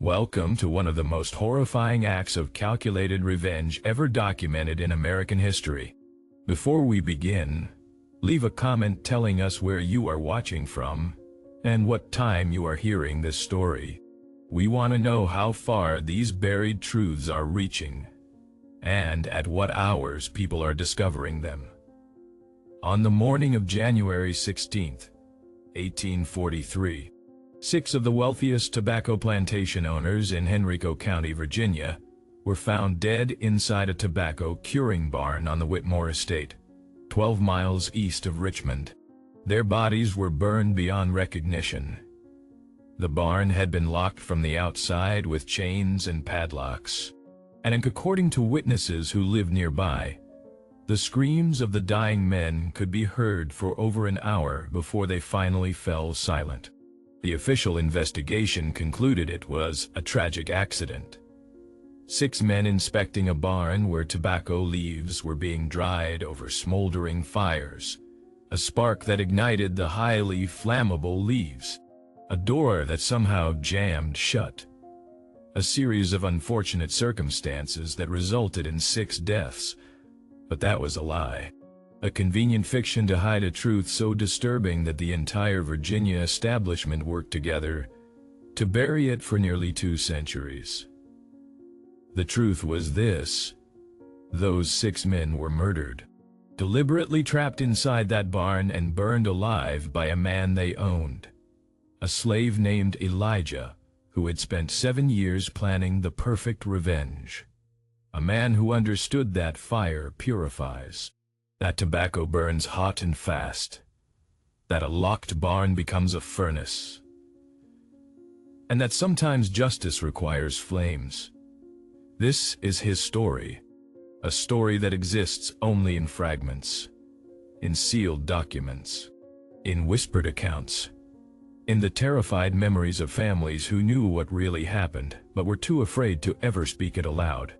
Welcome to one of the most horrifying acts of calculated revenge ever documented in American history. Before we begin, leave a comment telling us where you are watching from and what time you are hearing this story. We want to know how far these buried truths are reaching and at what hours people are discovering them. On the morning of January 16, 1843, 6 of the wealthiest tobacco plantation owners in Henrico County, Virginia, were found dead inside a tobacco curing barn on the Whitmore estate, 12 miles east of Richmond. Their bodies were burned beyond recognition. The barn had been locked from the outside with chains and padlocks, and according to witnesses who lived nearby, the screams of the dying men could be heard for over an hour before they finally fell silent. The official investigation concluded it was a tragic accident. 6 men inspecting a barn where tobacco leaves were being dried over smoldering fires, a spark that ignited the highly flammable leaves, a door that somehow jammed shut, a series of unfortunate circumstances that resulted in 6 deaths. But that was a lie. A convenient fiction to hide a truth so disturbing that the entire Virginia establishment worked together to bury it for nearly 2 centuries. The truth was this: those 6 men were murdered, deliberately trapped inside that barn and burned alive by a man they owned, a slave named Elijah, who had spent 7 years planning the perfect revenge, a man who understood that fire purifies, that tobacco burns hot and fast, that a locked barn becomes a furnace, and that sometimes justice requires flames. This is his story, a story that exists only in fragments, in sealed documents, in whispered accounts, in the terrified memories of families who knew what really happened but were too afraid to ever speak it aloud.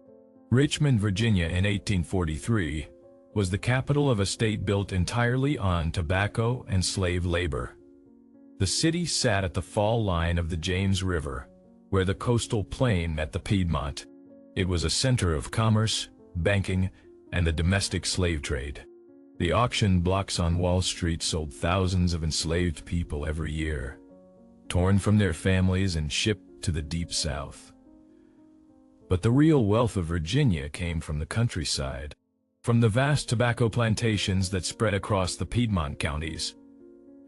Richmond, Virginia in 1843 was the capital of a state built entirely on tobacco and slave labor. The city sat at the fall line of the James River, where the coastal plain met the Piedmont. It was a center of commerce, banking, and the domestic slave trade. The auction blocks on Wall Street sold thousands of enslaved people every year, torn from their families and shipped to the Deep South. But the real wealth of Virginia came from the countryside, from the vast tobacco plantations that spread across the Piedmont counties.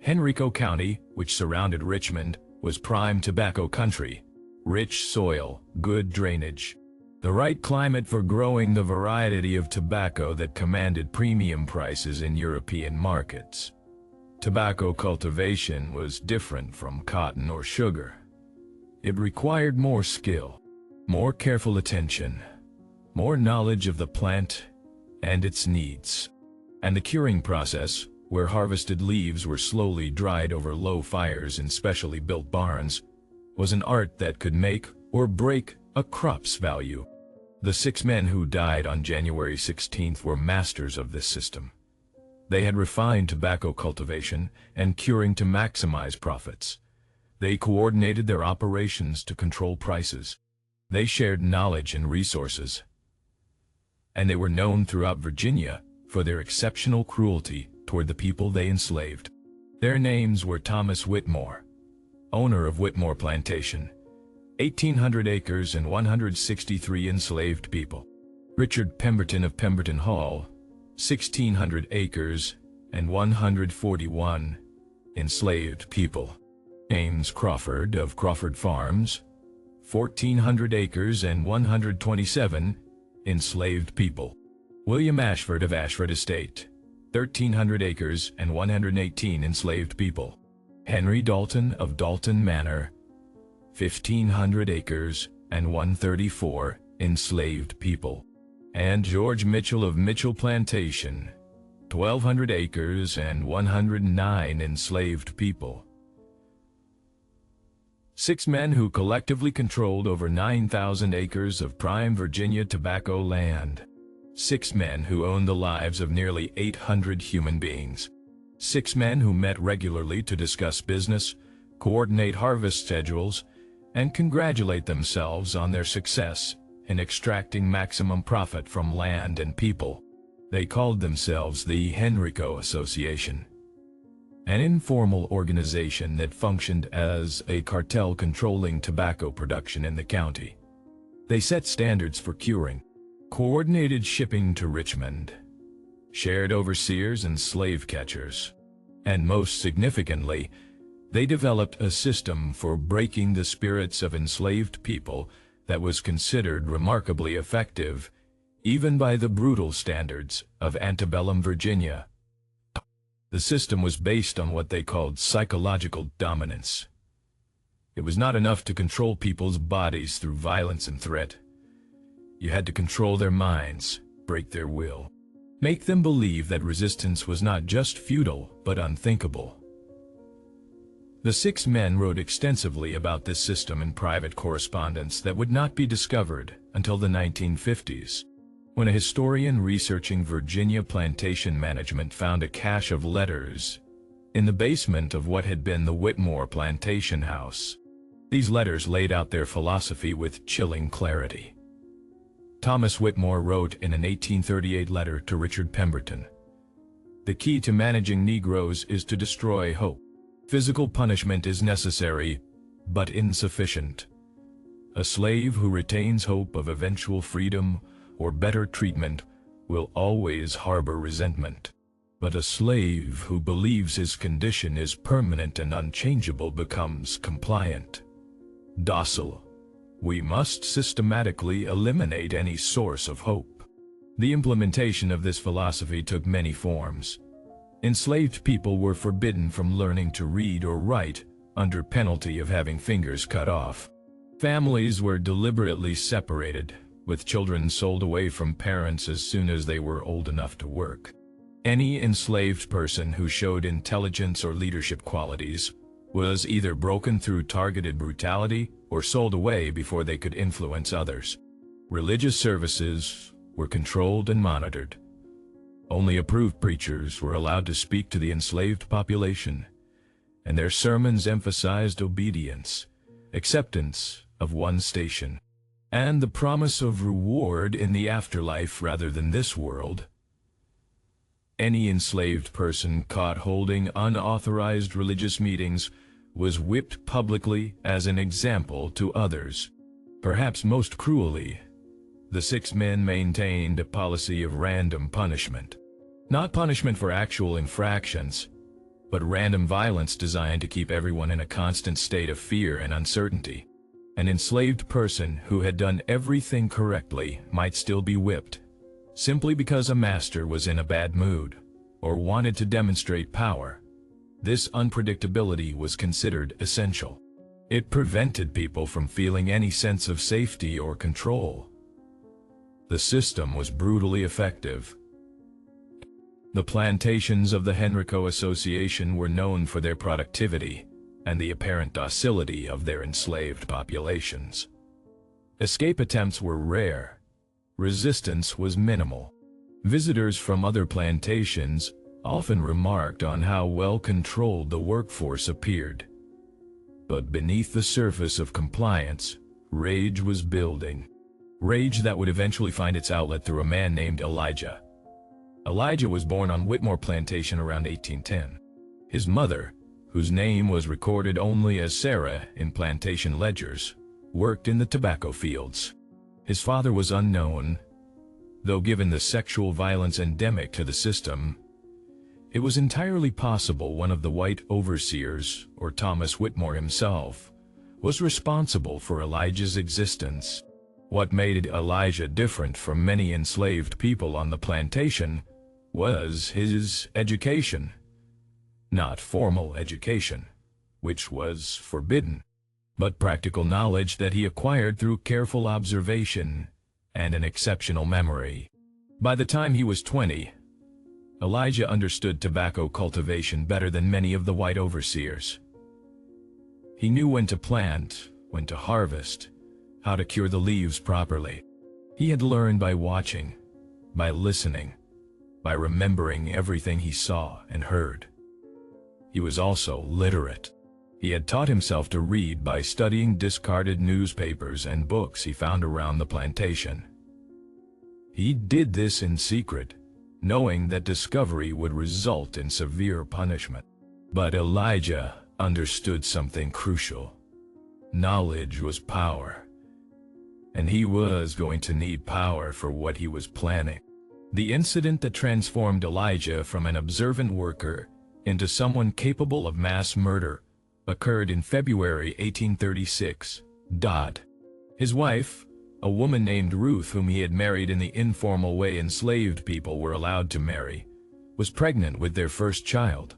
Henrico County, which surrounded Richmond, was prime tobacco country: rich soil, good drainage, the right climate for growing the variety of tobacco that commanded premium prices in European markets. Tobacco cultivation was different from cotton or sugar. It required more skill, more careful attention, more knowledge of the plant and its needs. And the curing process, where harvested leaves were slowly dried over low fires in specially built barns, was an art that could make or break a crop's value. The 6 men who died on January 16th were masters of this system. They had refined tobacco cultivation and curing to maximize profits. They coordinated their operations to control prices. They shared knowledge and resources, and they were known throughout Virginia for their exceptional cruelty toward the people they enslaved. Their names were Thomas Whitmore, owner of Whitmore Plantation, 1,800 acres and 163 enslaved people; Richard Pemberton of Pemberton Hall, 1,600 acres and 141 enslaved people; James Crawford of Crawford Farms, 1,400 acres and 127 enslaved people; William Ashford of Ashford Estate, 1,300 acres and 118 enslaved people; Henry Dalton of Dalton Manor, 1,500 acres and 134 enslaved people; and George Mitchell of Mitchell Plantation, 1,200 acres and 109 enslaved people. 6 men who collectively controlled over 9,000 acres of prime Virginia tobacco land. 6 men who owned the lives of nearly 800 human beings. 6 men who met regularly to discuss business, coordinate harvest schedules, and congratulate themselves on their success in extracting maximum profit from land and people. They called themselves the Henrico Association, an informal organization that functioned as a cartel controlling tobacco production in the county. They set standards for curing, coordinated shipping to Richmond, shared overseers and slave catchers, and most significantly, they developed a system for breaking the spirits of enslaved people that was considered remarkably effective, even by the brutal standards of antebellum Virginia. The system was based on what they called psychological dominance. It was not enough to control people's bodies through violence and threat. You had to control their minds, break their will, make them believe that resistance was not just futile, but unthinkable. The 6 men wrote extensively about this system in private correspondence that would not be discovered until the 1950s, when a historian researching Virginia plantation management found a cache of letters in the basement of what had been the Whitmore plantation house. These letters laid out their philosophy with chilling clarity. Thomas Whitmore wrote in an 1838 letter to Richard Pemberton, "The key to managing Negroes is to destroy hope. Physical punishment is necessary, but insufficient. A slave who retains hope of eventual freedom or better treatment will always harbor resentment. But a slave who believes his condition is permanent and unchangeable becomes compliant, docile. We must systematically eliminate any source of hope." The implementation of this philosophy took many forms. Enslaved people were forbidden from learning to read or write under penalty of having fingers cut off. Families were deliberately separated, with children sold away from parents as soon as they were old enough to work. Any enslaved person who showed intelligence or leadership qualities was either broken through targeted brutality or sold away before they could influence others. Religious services were controlled and monitored. Only approved preachers were allowed to speak to the enslaved population, and their sermons emphasized obedience, acceptance of one's station, and the promise of reward in the afterlife rather than this world. Any enslaved person caught holding unauthorized religious meetings was whipped publicly as an example to others. Perhaps most cruelly, the 6 men maintained a policy of random punishment. Not punishment for actual infractions, but random violence designed to keep everyone in a constant state of fear and uncertainty. An enslaved person who had done everything correctly might still be whipped, simply because a master was in a bad mood or wanted to demonstrate power. This unpredictability was considered essential. It prevented people from feeling any sense of safety or control. The system was brutally effective. The plantations of the Henrico Association were known for their productivity and the apparent docility of their enslaved populations. Escape attempts were rare. Resistance was minimal. Visitors from other plantations often remarked on how well controlled the workforce appeared. But beneath the surface of compliance, rage was building. Rage that would eventually find its outlet through a man named Elijah. Elijah was born on Whitmore Plantation around 1810. His mother, whose name was recorded only as Sarah in plantation ledgers, worked in the tobacco fields. His father was unknown, though given the sexual violence endemic to the system, it was entirely possible one of the white overseers, or Thomas Whitmore himself, was responsible for Elijah's existence. What made Elijah different from many enslaved people on the plantation was his education. Not formal education, which was forbidden, but practical knowledge that he acquired through careful observation and an exceptional memory. By the time he was 20, Elijah understood tobacco cultivation better than many of the white overseers. He knew when to plant, when to harvest, how to cure the leaves properly. He had learned by watching, by listening, by remembering everything he saw and heard. He was also literate. He had taught himself to read by studying discarded newspapers and books he found around the plantation. He did this in secret, knowing that discovery would result in severe punishment. But Elijah understood something crucial. Knowledge was power, and he was going to need power for what he was planning. The incident that transformed Elijah from an observant worker into someone capable of mass murder occurred in February 1836. His wife, a woman named Ruth whom he had married in the informal way enslaved people were allowed to marry, was pregnant with their first child.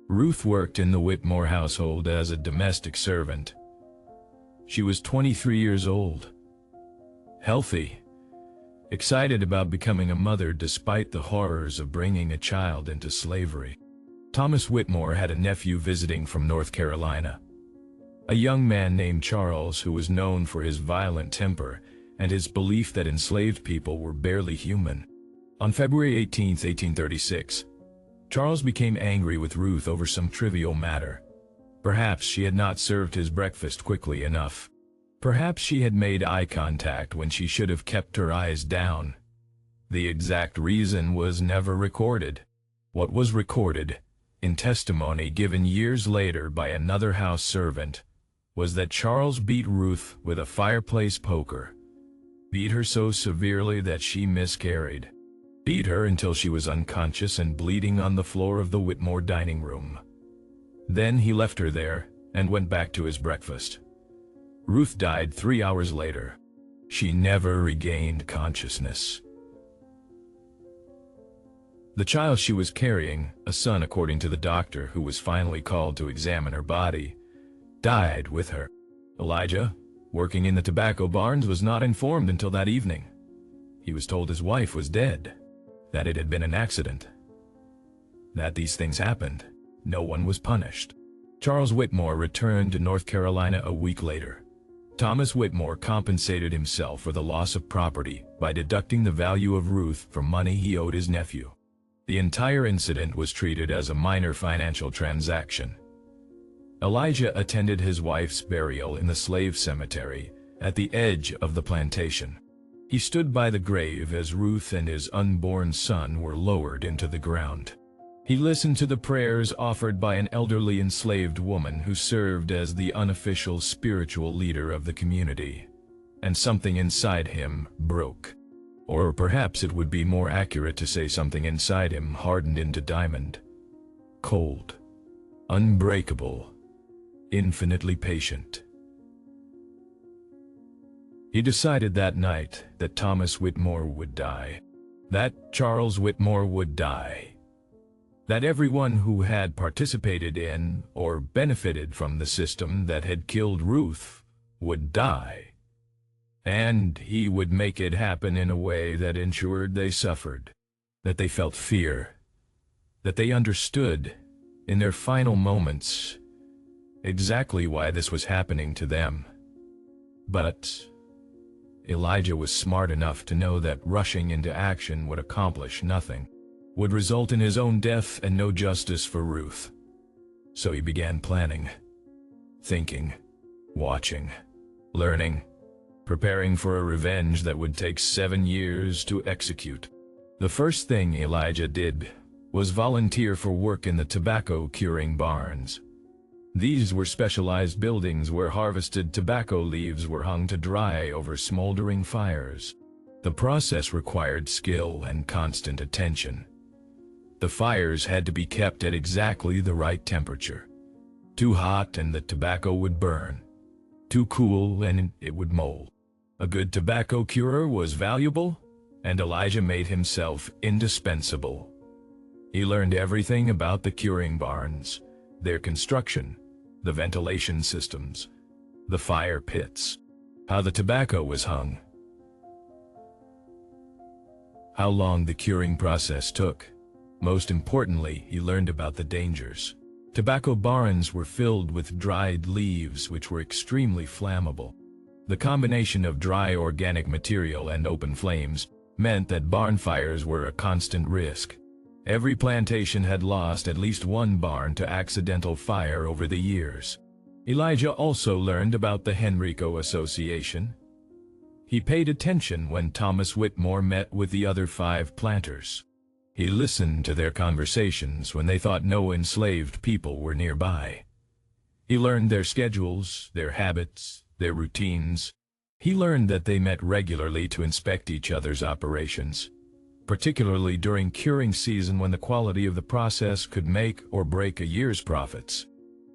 Ruth worked in the Whitmore household as a domestic servant. She was 23 years old, healthy, excited about becoming a mother despite the horrors of bringing a child into slavery. Thomas Whitmore had a nephew visiting from North Carolina, a young man named Charles who was known for his violent temper and his belief that enslaved people were barely human. On February 18, 1836, Charles became angry with Ruth over some trivial matter. Perhaps she had not served his breakfast quickly enough. Perhaps she had made eye contact when she should have kept her eyes down. The exact reason was never recorded. What was recorded, in testimony given years later by another house servant, was that Charles beat Ruth with a fireplace poker, beat her so severely that she miscarried, beat her until she was unconscious and bleeding on the floor of the Whitmore dining room. Then he left her there and went back to his breakfast. Ruth died 3 hours later. She never regained consciousness. The child she was carrying, a son according to the doctor who was finally called to examine her body, died with her. Elijah, working in the tobacco barns, was not informed until that evening. He was told his wife was dead, that it had been an accident, that these things happened. No one was punished. Charles Whitmore returned to North Carolina a week later. Thomas Whitmore compensated himself for the loss of property by deducting the value of Ruth from money he owed his nephew. The entire incident was treated as a minor financial transaction. Elijah attended his wife's burial in the slave cemetery at the edge of the plantation. He stood by the grave as Ruth and his unborn son were lowered into the ground. He listened to the prayers offered by an elderly enslaved woman who served as the unofficial spiritual leader of the community, and something inside him broke. Or perhaps it would be more accurate to say something inside him hardened into diamond. Cold, unbreakable, infinitely patient. He decided that night that Thomas Whitmore would die, that Charles Whitmore would die, that everyone who had participated in or benefited from the system that had killed Ruth would die, and he would make it happen in a way that ensured they suffered, that they felt fear, that they understood, in their final moments, exactly why this was happening to them. But Elijah was smart enough to know that rushing into action would accomplish nothing, would result in his own death and no justice for Ruth. So he began planning, thinking, watching, learning, preparing for a revenge that would take 7 years to execute. The first thing Elijah did was volunteer for work in the tobacco curing barns. These were specialized buildings where harvested tobacco leaves were hung to dry over smoldering fires. The process required skill and constant attention. The fires had to be kept at exactly the right temperature. Too hot and the tobacco would burn. Too cool and it would mold. A good tobacco curer was valuable, and Elijah made himself indispensable. He learned everything about the curing barns, their construction, the ventilation systems, the fire pits, how the tobacco was hung, how long the curing process took. Most importantly, he learned about the dangers. Tobacco barns were filled with dried leaves which were extremely flammable. The combination of dry organic material and open flames meant that barn fires were a constant risk. Every plantation had lost at least one barn to accidental fire over the years. Elijah also learned about the Henrico Association. He paid attention when Thomas Whitmore met with the other 5 planters. He listened to their conversations when they thought no enslaved people were nearby. He learned their schedules, their habits, their routines. He learned that they met regularly to inspect each other's operations, particularly during curing season when the quality of the process could make or break a year's profits.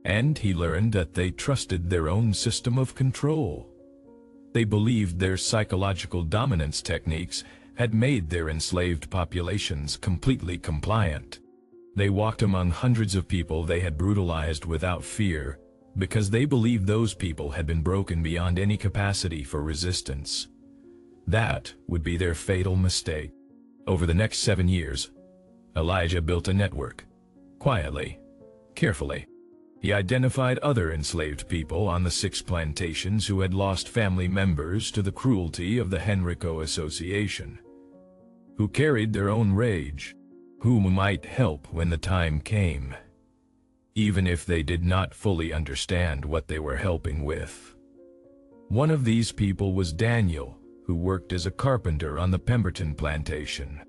And he learned that they trusted their own system of control. They believed their psychological dominance techniques had made their enslaved populations completely compliant. They walked among hundreds of people they had brutalized without fear, because they believed those people had been broken beyond any capacity for resistance. That would be their fatal mistake. Over the next 7 years, Elijah built a network. Quietly, carefully. He identified other enslaved people on the 6 plantations who had lost family members to the cruelty of the Henrico Association, who carried their own rage, who might help when the time came, even if they did not fully understand what they were helping with. One of these people was Daniel, who worked as a carpenter on the Pemberton plantation.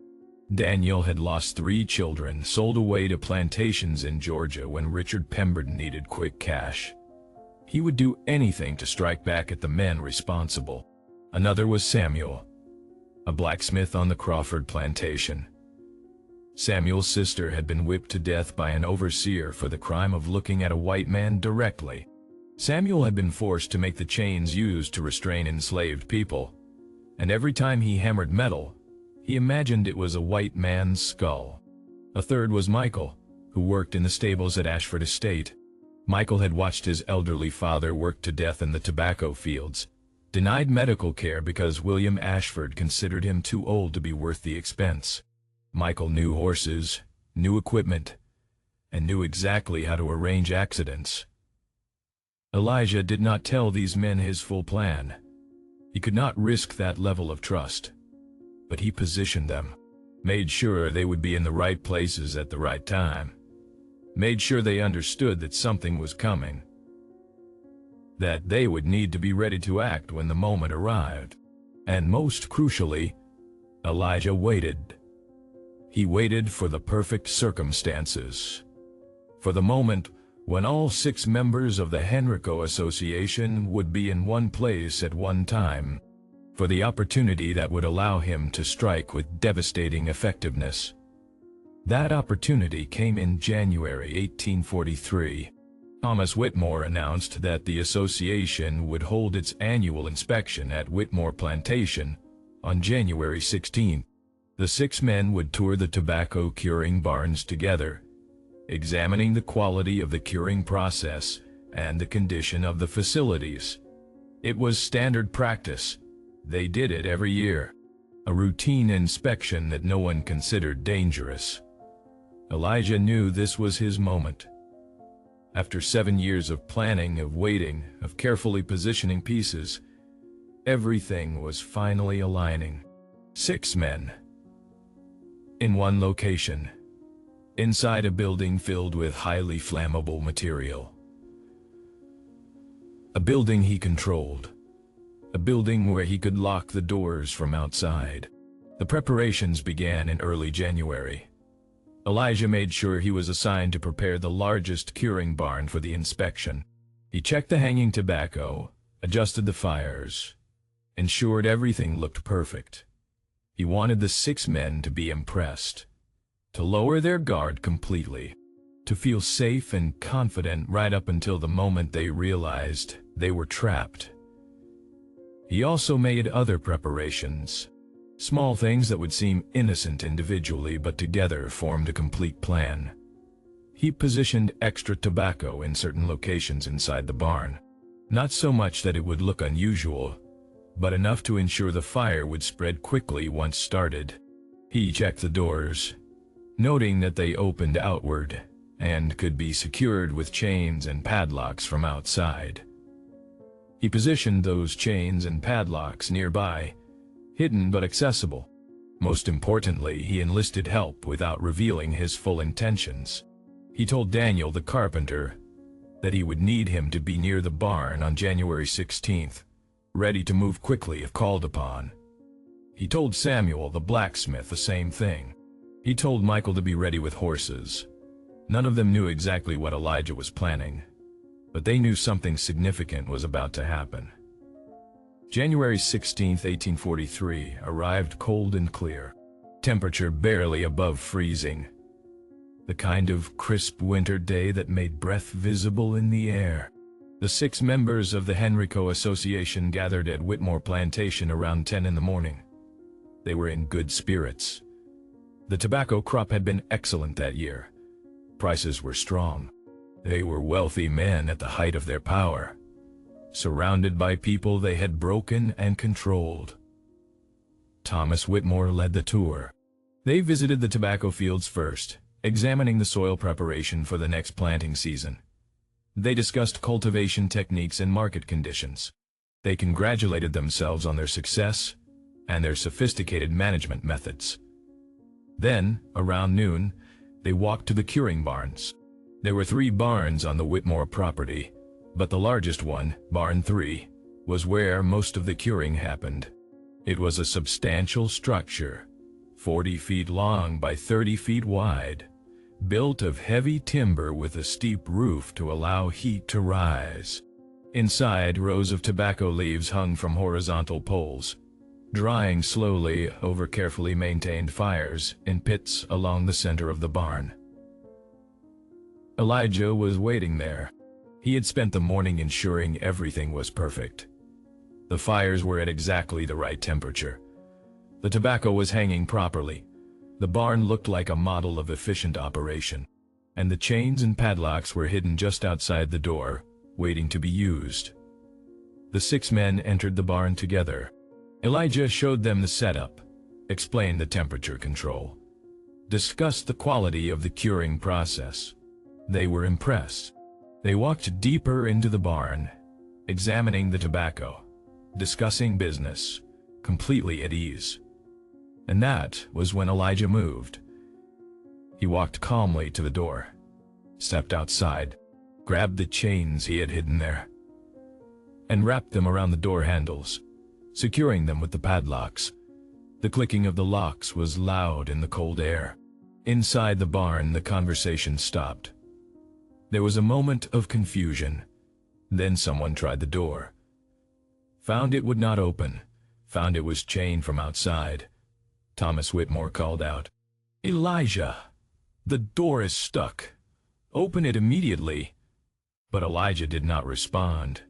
Daniel had lost 3 children sold away to plantations in Georgia when Richard Pemberton needed quick cash. He would do anything to strike back at the men responsible. Another was Samuel, a blacksmith on the Crawford plantation. Samuel's sister had been whipped to death by an overseer for the crime of looking at a white man directly. Samuel had been forced to make the chains used to restrain enslaved people, and every time he hammered metal, he imagined it was a white man's skull. A third was Michael, who worked in the stables at Ashford Estate. Michael had watched his elderly father work to death in the tobacco fields, denied medical care because William Ashford considered him too old to be worth the expense. Michael knew horses, knew equipment, and knew exactly how to arrange accidents. Elijah did not tell these men his full plan. He could not risk that level of trust. But he positioned them, made sure they would be in the right places at the right time, made sure they understood that something was coming, that they would need to be ready to act when the moment arrived. And most crucially, Elijah waited. He waited for the perfect circumstances, for the moment when all 6 members of the Henrico Association would be in one place at one time, for the opportunity that would allow him to strike with devastating effectiveness. That opportunity came in January 1843. Thomas Whitmore announced that the association would hold its annual inspection at Whitmore Plantation on January 16. The 6 men would tour the tobacco curing barns together, examining the quality of the curing process and the condition of the facilities. It was standard practice. They did it every year, a routine inspection that no one considered dangerous. Elijah knew this was his moment. After 7 years of planning, of waiting, of carefully positioning pieces, everything was finally aligning. 6 men. In one location, inside a building filled with highly flammable material. A building he controlled. A building where he could lock the doors from outside. The preparations began in early January. Elijah made sure he was assigned to prepare the largest curing barn for the inspection. He checked the hanging tobacco, adjusted the fires, ensured everything looked perfect. He wanted the 6 men to be impressed, to lower their guard completely, to feel safe and confident right up until the moment they realized they were trapped. He also made other preparations, small things that would seem innocent individually but together formed a complete plan. He positioned extra tobacco in certain locations inside the barn, not so much that it would look unusual, but enough to ensure the fire would spread quickly once started. He checked the doors, noting that they opened outward and could be secured with chains and padlocks from outside. He positioned those chains and padlocks nearby, hidden but accessible. Most importantly, he enlisted help without revealing his full intentions. He told Daniel the carpenter that he would need him to be near the barn on January 16th, ready to move quickly if called upon. He told Samuel, the blacksmith, the same thing. He told Michael to be ready with horses. None of them knew exactly what Elijah was planning, but they knew something significant was about to happen. January 16, 1843, arrived cold and clear, temperature barely above freezing. The kind of crisp winter day that made breath visible in the air. The 6 members of the Henrico Association gathered at Whitmore Plantation around 10 in the morning. They were in good spirits. The tobacco crop had been excellent that year. Prices were strong. They were wealthy men at the height of their power, surrounded by people they had broken and controlled. Thomas Whitmore led the tour. They visited the tobacco fields first, examining the soil preparation for the next planting season. They discussed cultivation techniques and market conditions. They congratulated themselves on their success and their sophisticated management methods. Then, around noon, they walked to the curing barns. There were 3 barns on the Whitmore property, but the largest one, Barn 3, was where most of the curing happened. It was a substantial structure, 40 feet long by 30 feet wide, built of heavy timber with a steep roof to allow heat to rise. Inside, rows of tobacco leaves hung from horizontal poles, drying slowly over carefully maintained fires in pits along the center of the barn. Elijah was waiting there. He had spent the morning ensuring everything was perfect. The fires were at exactly the right temperature. The tobacco was hanging properly. The barn looked like a model of efficient operation, and the chains and padlocks were hidden just outside the door, waiting to be used. The 6 men entered the barn together. Elijah showed them the setup, explained the temperature control, discussed the quality of the curing process. They were impressed. They walked deeper into the barn, examining the tobacco, discussing business, completely at ease. And that was when Elijah moved. He walked calmly to the door, stepped outside, grabbed the chains he had hidden there, and wrapped them around the door handles, securing them with the padlocks. The clicking of the locks was loud in the cold air. Inside the barn, the conversation stopped. There was a moment of confusion. Then someone tried the door. Found it would not open. Found it was chained from outside. Thomas Whitmore called out, "Elijah, the door is stuck. Open it immediately." But Elijah did not respond.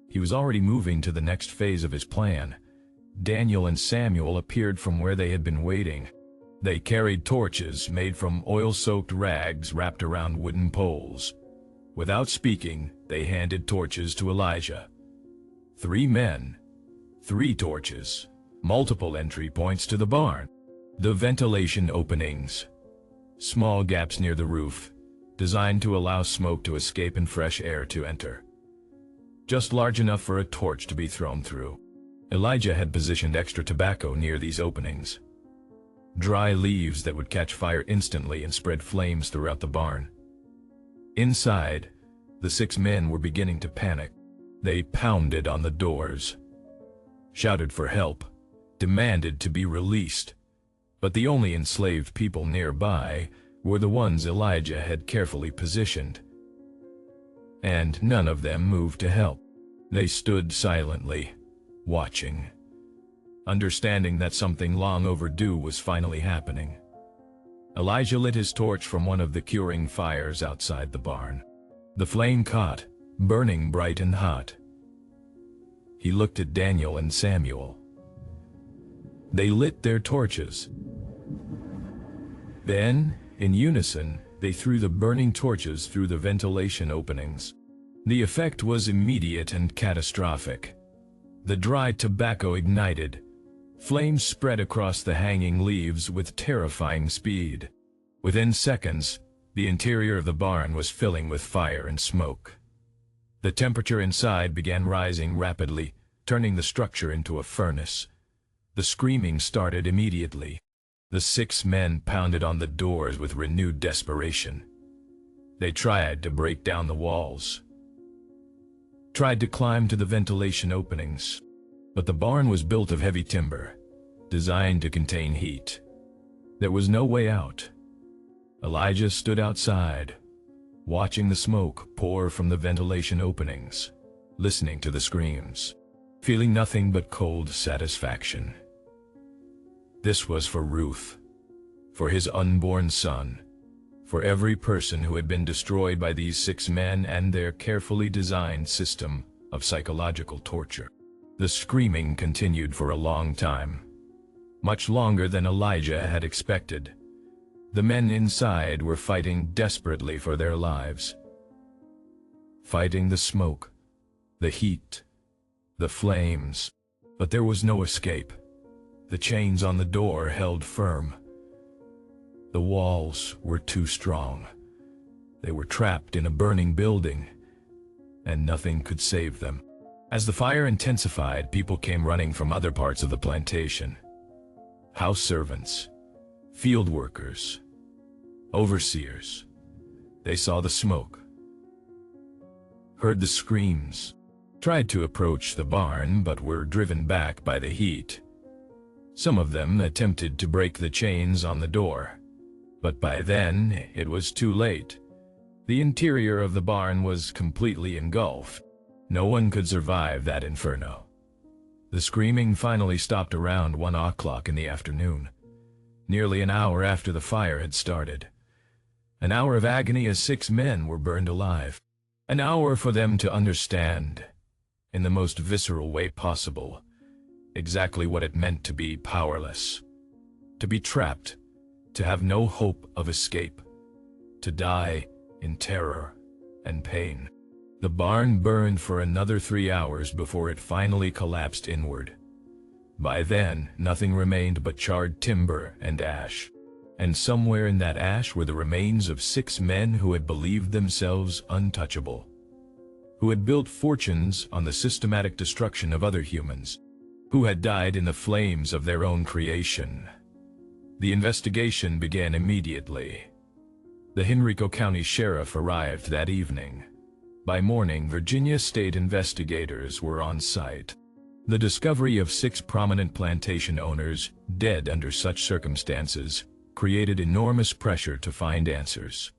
He was already moving to the next phase of his plan. Daniel and Samuel appeared from where they had been waiting. They carried torches made from oil-soaked rags wrapped around wooden poles. Without speaking, they handed torches to Elijah. 3 men, 3 torches, multiple entry points to the barn. The ventilation openings, small gaps near the roof, designed to allow smoke to escape and fresh air to enter. Just large enough for a torch to be thrown through. Elijah had positioned extra tobacco near these openings. Dry leaves that would catch fire instantly and spread flames throughout the barn. Inside, the 6 men were beginning to panic. They pounded on the doors, shouted for help, demanded to be released. But the only enslaved people nearby were the ones Elijah had carefully positioned. And none of them moved to help. They stood silently, watching, understanding that something long overdue was finally happening. Elijah lit his torch from one of the curing fires outside the barn. The flame caught, burning bright and hot. He looked at Daniel and Samuel. They lit their torches. Then, in unison, they threw the burning torches through the ventilation openings. The effect was immediate and catastrophic. The dry tobacco ignited. Flames spread across the hanging leaves with terrifying speed. Within seconds, the interior of the barn was filling with fire and smoke. The temperature inside began rising rapidly, turning the structure into a furnace. The screaming started immediately. The 6 men pounded on the doors with renewed desperation. They tried to break down the walls, tried to climb to the ventilation openings, but the barn was built of heavy timber, designed to contain heat. There was no way out. Elijah stood outside, watching the smoke pour from the ventilation openings, listening to the screams, feeling nothing but cold satisfaction. This was for Ruth, for his unborn son, for every person who had been destroyed by these 6 men and their carefully designed system of psychological torture. The screaming continued for a long time, much longer than Elijah had expected. The men inside were fighting desperately for their lives, fighting the smoke, the heat, the flames, but there was no escape. The chains on the door held firm. The walls were too strong. They were trapped in a burning building, and nothing could save them. As the fire intensified, people came running from other parts of the plantation. House servants, field workers, overseers. They saw the smoke, heard the screams, tried to approach the barn but were driven back by the heat. Some of them attempted to break the chains on the door, but by then it was too late. The interior of the barn was completely engulfed. No one could survive that inferno. The screaming finally stopped around 1 o'clock in the afternoon, nearly an hour after the fire had started. An hour of agony as 6 men were burned alive. An hour for them to understand, in the most visceral way possible, exactly what it meant to be powerless, to be trapped, to have no hope of escape, to die in terror and pain. The barn burned for another 3 hours before it finally collapsed inward. By then, nothing remained but charred timber and ash. And somewhere in that ash were the remains of 6 men who had believed themselves untouchable, who had built fortunes on the systematic destruction of other humans, who had died in the flames of their own creation. The investigation began immediately. The Henrico County Sheriff arrived that evening. By morning, Virginia state investigators were on site. The discovery of 6 prominent plantation owners dead under such circumstances created enormous pressure to find answers.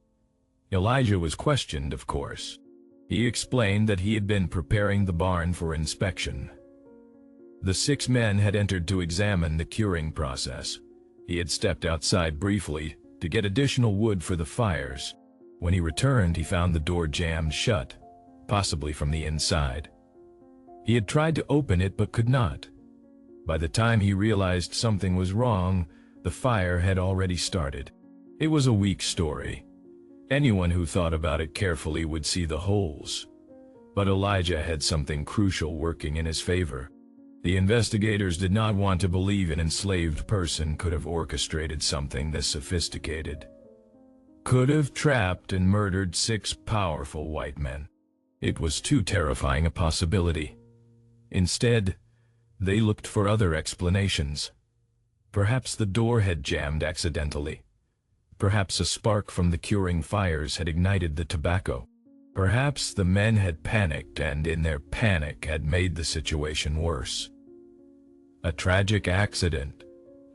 Elijah was questioned, of course. He explained that he had been preparing the barn for inspection. The 6 men had entered to examine the curing process. He had stepped outside briefly to get additional wood for the fires. When he returned, he found the door jammed shut, possibly from the inside. He had tried to open it but could not. By the time he realized something was wrong, the fire had already started. It was a weak story. Anyone who thought about it carefully would see the holes. But Elijah had something crucial working in his favor. The investigators did not want to believe an enslaved person could have orchestrated something this sophisticated, could have trapped and murdered 6 powerful white men. It was too terrifying a possibility. Instead, they looked for other explanations. Perhaps the door had jammed accidentally. Perhaps a spark from the curing fires had ignited the tobacco. Perhaps the men had panicked and in their panic had made the situation worse. A tragic accident,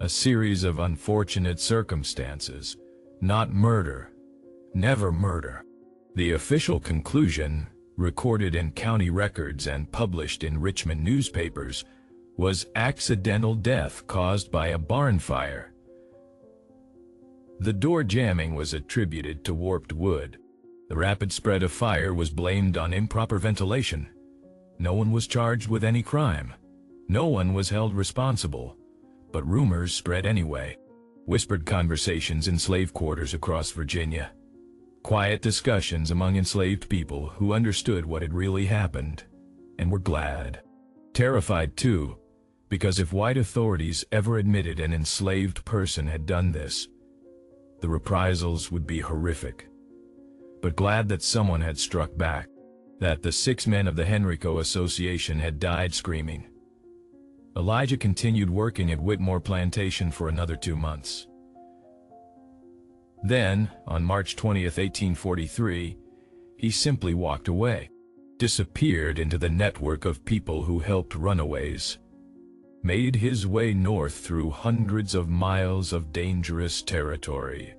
a series of unfortunate circumstances, not murder, never murder. The official conclusion, recorded in county records and published in Richmond newspapers, was accidental death caused by a barn fire. The door jamming was attributed to warped wood. The rapid spread of fire was blamed on improper ventilation. No one was charged with any crime. No one was held responsible. But rumors spread anyway. Whispered conversations in slave quarters across Virginia. Quiet discussions among enslaved people who understood what had really happened, and were glad. Terrified too, because if white authorities ever admitted an enslaved person had done this, the reprisals would be horrific. But glad that someone had struck back, that the 6 men of the Henrico Association had died screaming. Elijah continued working at Whitmore Plantation for another 2 months. Then, on March 20, 1843, he simply walked away. disappeared into the network of people who helped runaways, made his way north through hundreds of miles of dangerous territory,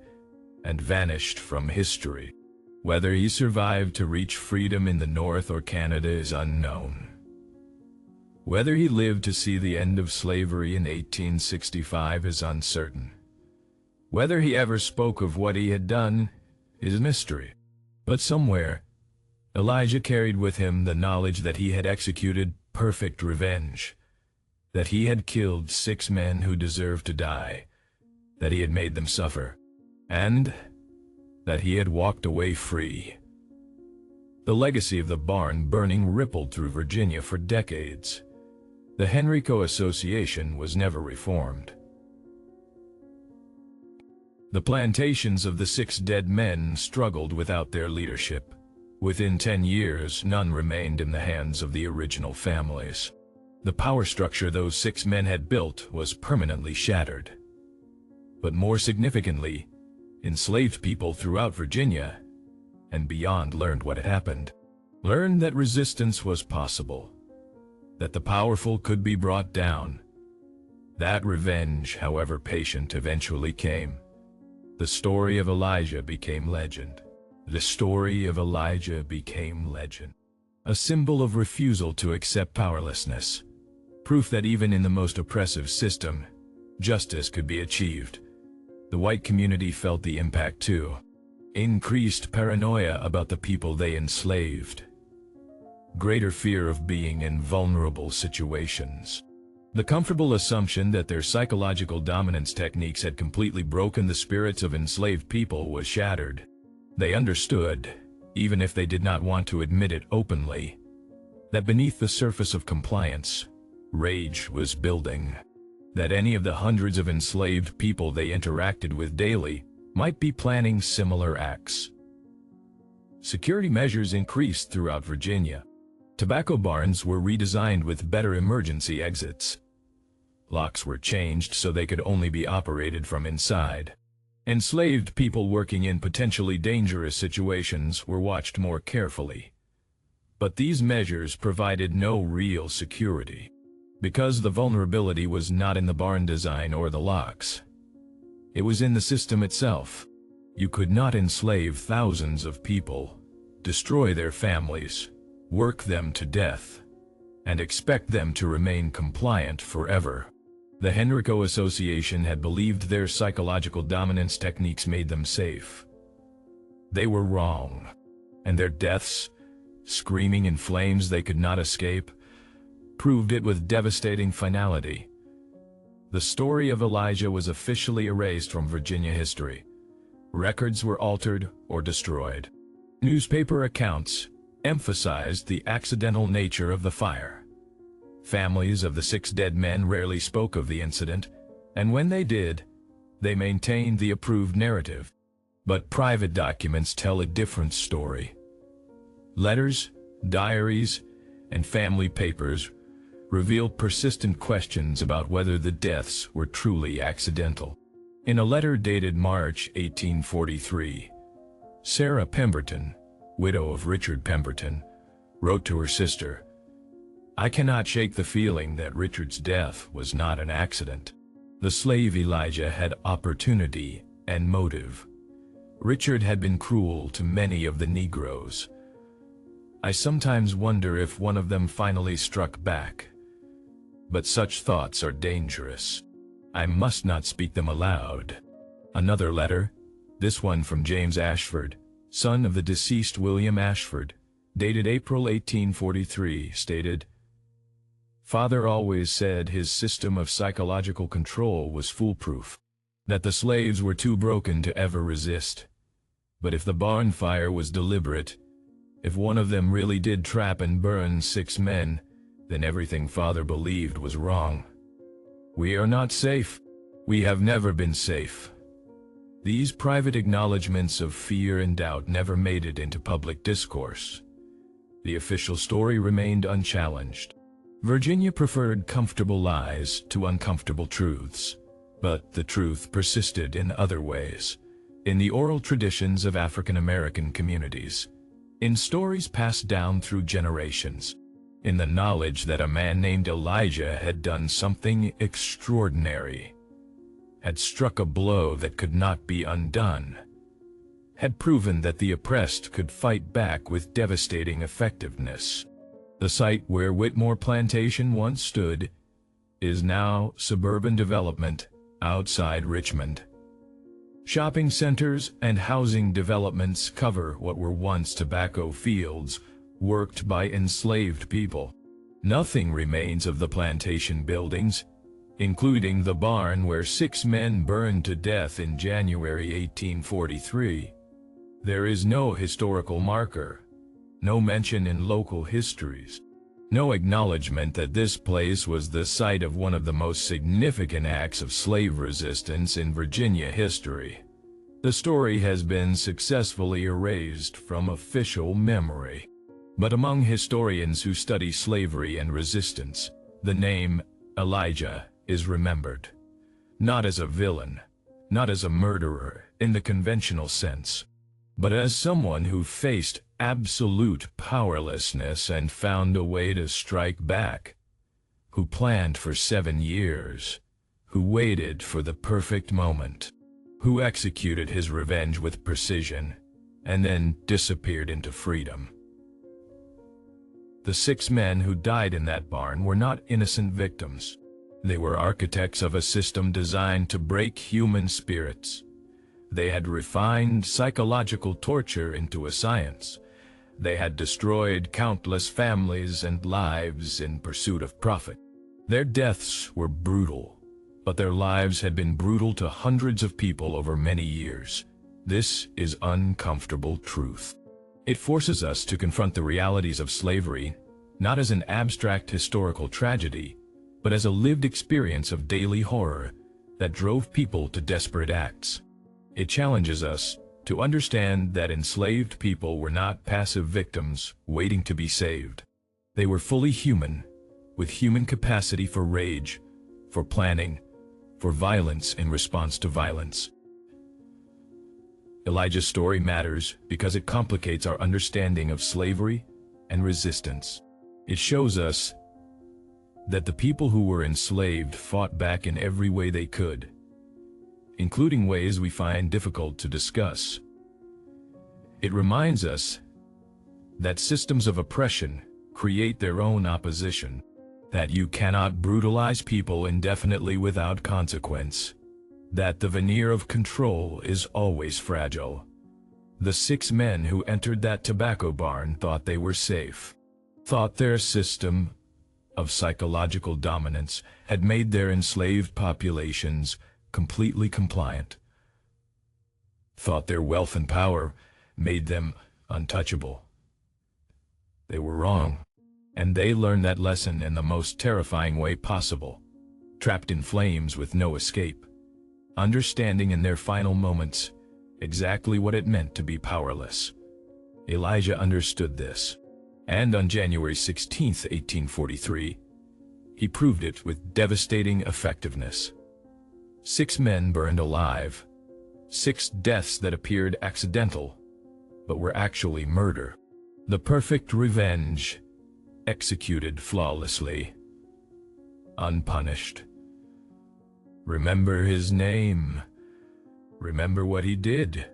and vanished from history. Whether he survived to reach freedom in the North or Canada is unknown. Whether he lived to see the end of slavery in 1865 is uncertain. Whether he ever spoke of what he had done is a mystery. But somewhere, Elijah carried with him the knowledge that he had executed perfect revenge, that he had killed 6 men who deserved to die, that he had made them suffer, and that he had walked away free. The legacy of the barn burning rippled through Virginia for decades. The Henrico Association was never reformed. The plantations of the 6 dead men struggled without their leadership. Within 10 years, none remained in the hands of the original families. The power structure those 6 men had built was permanently shattered. But more significantly, enslaved people throughout Virginia and beyond learned what had happened, learned that resistance was possible, that the powerful could be brought down. That revenge, however patient, eventually came. The story of Elijah became legend. The story of Elijah became legend. A symbol of refusal to accept powerlessness. Proof that even in the most oppressive system, justice could be achieved. The white community felt the impact too. Increased paranoia about the people they enslaved. Greater fear of being in vulnerable situations. The comfortable assumption that their psychological dominance techniques had completely broken the spirits of enslaved people was shattered. They understood, even if they did not want to admit it openly, that beneath the surface of compliance, rage was building. That any of the hundreds of enslaved people they interacted with daily might be planning similar acts. Security measures increased throughout Virginia. Tobacco barns were redesigned with better emergency exits. Locks were changed so they could only be operated from inside. Enslaved people working in potentially dangerous situations were watched more carefully. But these measures provided no real security, because the vulnerability was not in the barn design or the locks. It was in the system itself. You could not enslave thousands of people, destroy their families, work them to death, and expect them to remain compliant forever. The Henrico Association had believed their psychological dominance techniques made them safe. They were wrong, and their deaths, screaming in flames they could not escape, proved it with devastating finality. The story of Elijah was officially erased from Virginia history. Records were altered or destroyed. Newspaper accounts emphasized the accidental nature of the fire. Families of the 6 dead men rarely spoke of the incident, and when they did, they maintained the approved narrative. But private documents tell a different story. Letters, diaries, and family papers revealed persistent questions about whether the deaths were truly accidental. In a letter dated March 1843, Sarah Pemberton, widow of Richard Pemberton, wrote to her sister, "I cannot shake the feeling that Richard's death was not an accident. The slave Elijah had opportunity and motive. Richard had been cruel to many of the Negroes. I sometimes wonder if one of them finally struck back. But such thoughts are dangerous. I must not speak them aloud." Another letter, this one from James Ashford, son of the deceased William Ashford, dated April 1843, stated, "Father always said his system of psychological control was foolproof, that the slaves were too broken to ever resist. But if the barn fire was deliberate, if one of them really did trap and burn 6 men, then everything Father believed was wrong. We are not safe. We have never been safe." These private acknowledgments of fear and doubt never made it into public discourse. The official story remained unchallenged. Virginia preferred comfortable lies to uncomfortable truths, but the truth persisted in other ways, in the oral traditions of African American communities, in stories passed down through generations, in the knowledge that a man named Elijah had done something extraordinary, had struck a blow that could not be undone, had proven that the oppressed could fight back with devastating effectiveness. The site where Whitmore Plantation once stood is now suburban development outside Richmond. Shopping centers and housing developments cover what were once tobacco fields worked by enslaved people. Nothing remains of the plantation buildings, including the barn where 6 men burned to death in January 1843. There is no historical marker, no mention in local histories, no acknowledgement that this place was the site of one of the most significant acts of slave resistance in Virginia history. The story has been successfully erased from official memory. But among historians who study slavery and resistance, the name Elijah is remembered. Not as a villain, not as a murderer in the conventional sense, but as someone who faced absolute powerlessness and found a way to strike back, who planned for 7 years, who waited for the perfect moment, who executed his revenge with precision, and then disappeared into freedom. The 6 men who died in that barn were not innocent victims. They were architects of a system designed to break human spirits. They had refined psychological torture into a science. They had destroyed countless families and lives in pursuit of profit. Their deaths were brutal, but their lives had been brutal to hundreds of people over many years. This is uncomfortable truth. It forces us to confront the realities of slavery, not as an abstract historical tragedy, but as a lived experience of daily horror that drove people to desperate acts. It challenges us to understand that enslaved people were not passive victims waiting to be saved. They were fully human, with human capacity for rage, for planning, for violence in response to violence. Elijah's story matters because it complicates our understanding of slavery and resistance. It shows us that the people who were enslaved fought back in every way they could, including ways we find difficult to discuss. It reminds us that systems of oppression create their own opposition, that you cannot brutalize people indefinitely without consequence, that the veneer of control is always fragile. The 6 men who entered that tobacco barn thought they were safe, thought their system of psychological dominance had made their enslaved populations completely compliant, thought their wealth and power made them untouchable. They were wrong, and they learned that lesson in the most terrifying way possible, trapped in flames with no escape, understanding in their final moments exactly what it meant to be powerless. Elijah understood this, and on January 16, 1843, he proved it with devastating effectiveness. 6 men burned alive, 6 deaths that appeared accidental, but were actually murder. The perfect revenge, executed flawlessly, unpunished. Remember his name. Remember what he did.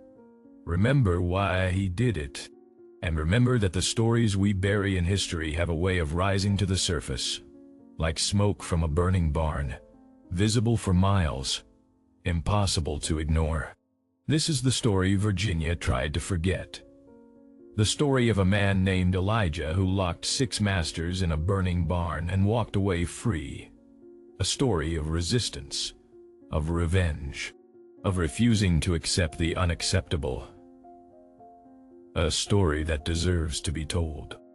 Remember why he did it. And remember that the stories we bury in history have a way of rising to the surface, like smoke from a burning barn, visible for miles, impossible to ignore. This is the story Virginia tried to forget. The story of a man named Elijah who locked 6 masters in a burning barn and walked away free. A story of resistance, of revenge, of refusing to accept the unacceptable. A story that deserves to be told.